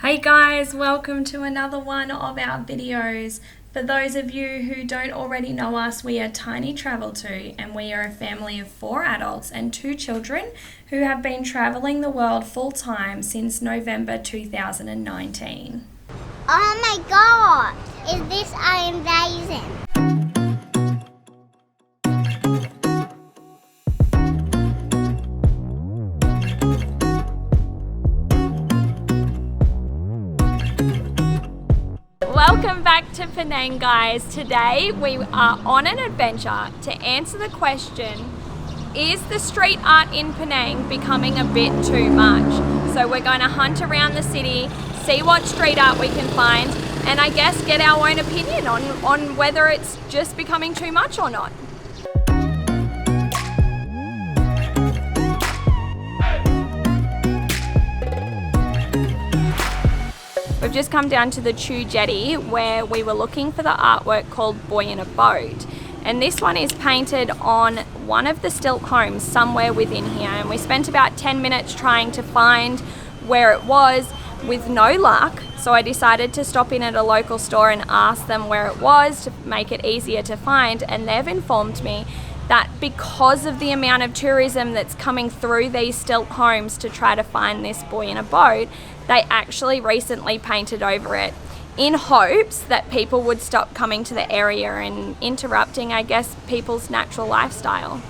Hey guys, welcome to another one of our videos. For those of you who don't already know us, we are Tiny Travel 2 and we are a family of 4 adults and 2 children who have been travelling the world full time since November 2019. Oh my god, is this amazing? Welcome back to Penang, guys. Today we are on an adventure to answer the question, is the street art in Penang becoming a bit too much? So we're going to hunt around the city, see what street art we can find, and I guess get our own opinion on whether it's just becoming too much or not. We've just come down to the Chu Jetty where we were looking for the artwork called Boy in a Boat. And this one is painted on one of the stilt homes somewhere within here. And we spent about 10 minutes trying to find where it was with no luck. So I decided to stop in at a local store and ask them where it was to make it easier to find. And they've informed me that because of the amount of tourism that's coming through these stilt homes to try to find this boy in a boat, they actually recently painted over it in hopes that people would stop coming to the area and interrupting, I guess, people's natural lifestyle.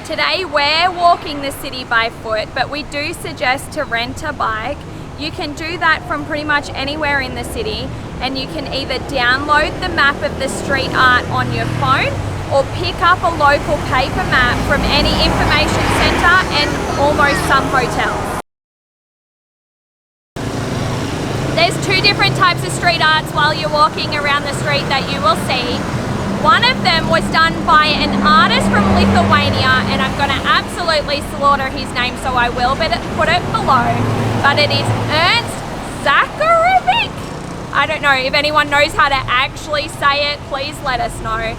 Today we're walking the city by foot, but we do suggest to rent a bike. You can do that from pretty much anywhere in the city, and you can either download the map of the street art on your phone or pick up a local paper map from any information centre and almost some hotels. There's 2 different types of street arts while you're walking around the street that you will see. One of them was done by an artist from Lithuania, and I'm going to absolutely slaughter his name, so I will put it below. But it is Ernst Zakarovic. I don't know if anyone knows how to actually say it, please let us know.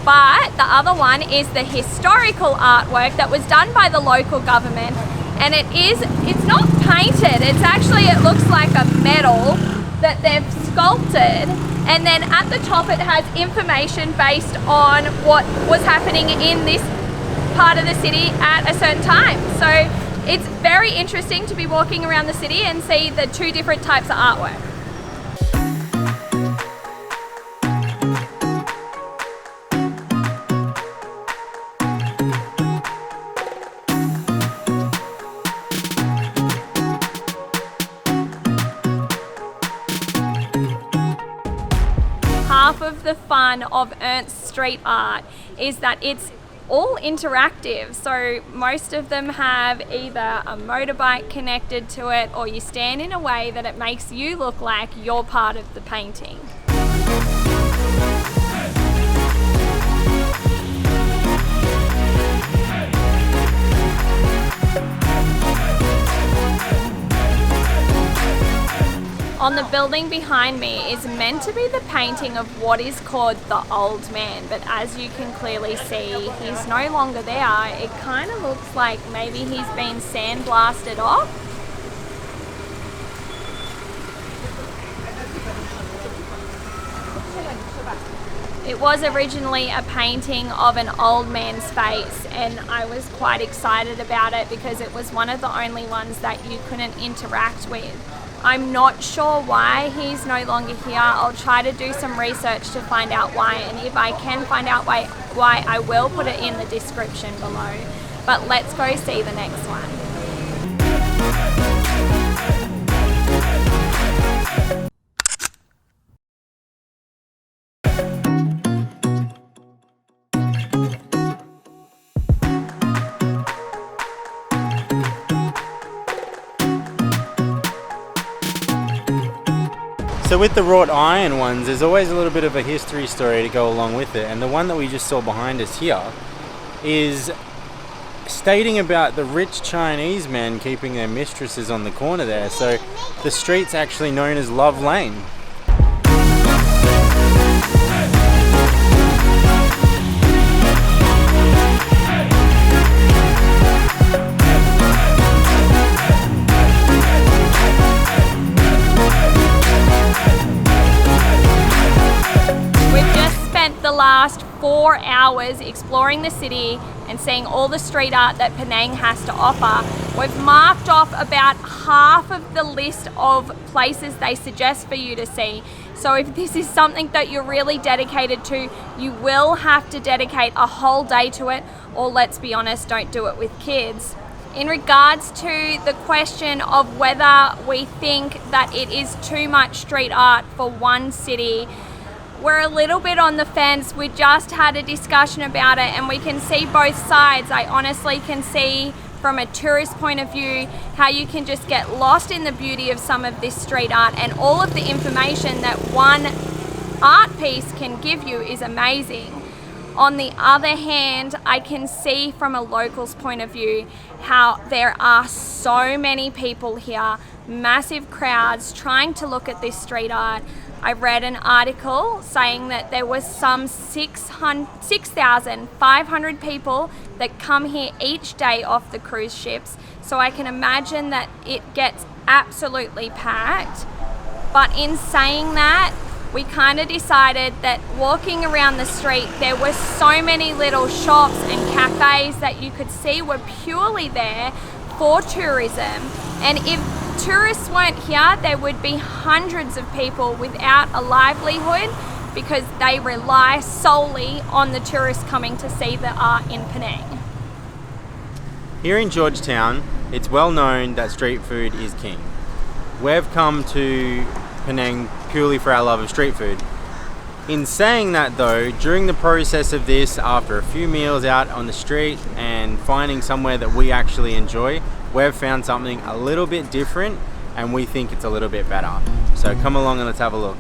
But the other one is the historical artwork that was done by the local government. And it's not painted, it looks like a medal that they've sculpted, and then at the top it has information based on what was happening in this part of the city at a certain time. So it's very interesting to be walking around the city and see the 2 different types of artwork. Half of the fun of Ernst street art is that it's all interactive. So most of them have either a motorbike connected to it, or you stand in a way that it makes you look like you're part of the painting. On the building behind me is meant to be the painting of what is called the Old Man, but as you can clearly see, he's no longer there. It kind of looks like maybe he's been sandblasted off. It was originally a painting of an old man's face, and I was quite excited about it because it was one of the only ones that you couldn't interact with. I'm not sure why he's no longer here. I'll try to do some research to find out why, and if I can find out why I will put it in the description below. But let's go see the next one. So with the wrought iron ones, there's always a little bit of a history story to go along with it. And the one that we just saw behind us here is stating about the rich Chinese men keeping their mistresses on the corner there. So the street's actually known as Love Lane. 4 hours exploring the city and seeing all the street art that Penang has to offer. We've marked off about half of the list of places they suggest for you to see. So if this is something that you're really dedicated to, you will have to dedicate a whole day to it, or let's be honest, don't do it with kids. In regards to the question of whether we think that it is too much street art for one city, we're a little bit on the fence. We just had a discussion about it and we can see both sides. I honestly can see from a tourist point of view how you can just get lost in the beauty of some of this street art, and all of the information that one art piece can give you is amazing. On the other hand, I can see from a local's point of view how there are so many people here, massive crowds trying to look at this street art. I read an article saying that there was some 6,500 people that come here each day off the cruise ships. So I can imagine that it gets absolutely packed. But in saying that, we kind of decided that walking around the street, there were so many little shops and cafes that you could see were purely there for tourism. And if tourists weren't here, there would be hundreds of people without a livelihood because they rely solely on the tourists coming to see the art in Penang. Here in Georgetown, it's well known that street food is king. We've come to Penang purely for our love of street food. In saying that though, during the process of this, after a few meals out on the street and finding somewhere that we actually enjoy, we've found something a little bit different and we think it's a little bit better. So come along and let's have a look.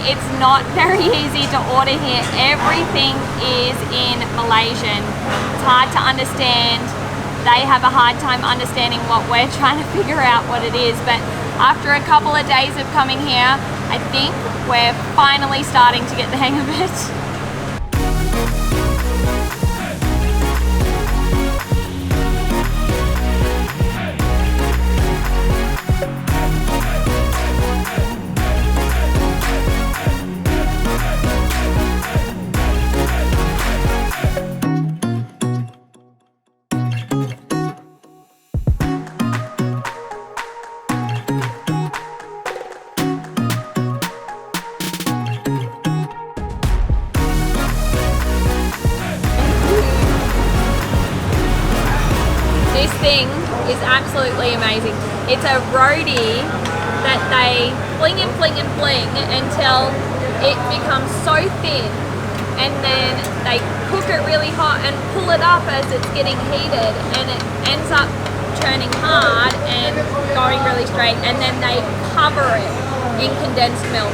It's not very easy to order here. Everything is in Malaysian. It's hard to understand. They have a hard time understanding what we're trying to figure out what it is. But after a couple of days of coming here, I think we're finally starting to get the hang of it. This thing is absolutely amazing. It's a roadie that they fling and fling and fling until it becomes so thin, and then they cook it really hot and pull it up as it's getting heated, and it ends up turning hard and going really straight, and then they cover it in condensed milk.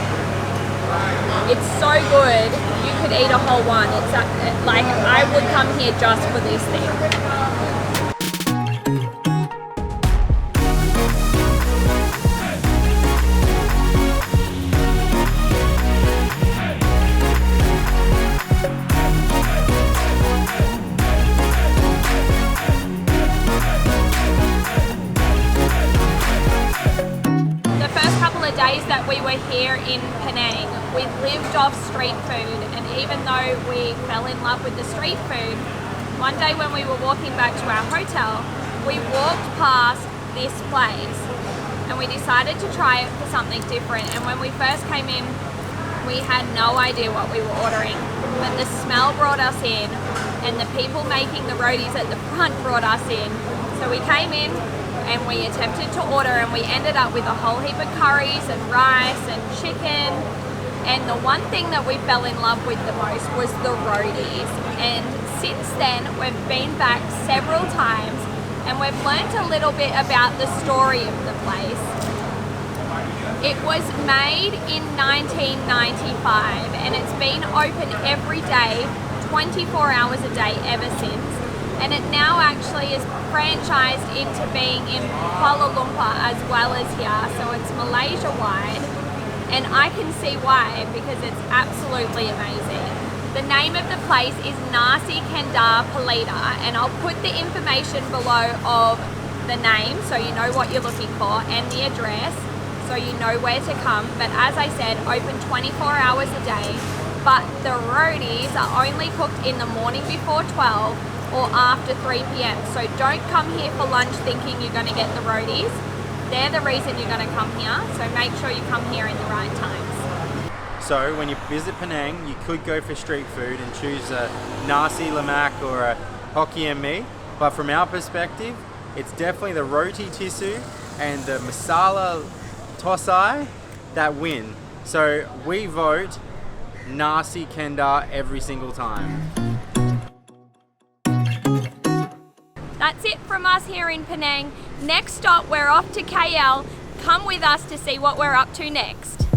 It's so good, you could eat a whole one. It's like, I would come here just for this thing. Days that we were here in Penang, we lived off street food, and even though we fell in love with the street food, one day when we were walking back to our hotel, we walked past this place and we decided to try it for something different. And when we first came in, we had no idea what we were ordering, but the smell brought us in and the people making the roadies at the front brought us in. So we came in and we attempted to order, and we ended up with a whole heap of curries and rice and chicken. And the one thing that we fell in love with the most was the roadies. And since then, we've been back several times, and we've learnt a little bit about the story of the place. It was made in 1995 and it's been open every day, 24 hours a day ever since. And it now actually is franchised into being in Kuala Lumpur as well as here, so it's Malaysia wide, and I can see why, because it's absolutely amazing. The name of the place is Nasi Kandar Pelita, and I'll put the information below of the name so you know what you're looking for, and the address so you know where to come. But as I said, open 24 hours a day, but the roadies are only cooked in the morning before 12 or after 3 p.m. So don't come here for lunch thinking you're going to get the roadies. They're the reason you're going to come here, so make sure you come here in the right times. So when you visit Penang, you could go for street food and choose a nasi lemak or a Hokkien mee, but from our perspective, it's definitely the roti tisu and the masala tosai that win. So we vote Nasi Kandar every single time. That's it from us here in Penang. Next stop, we're off to KL. Come with us to see what we're up to next.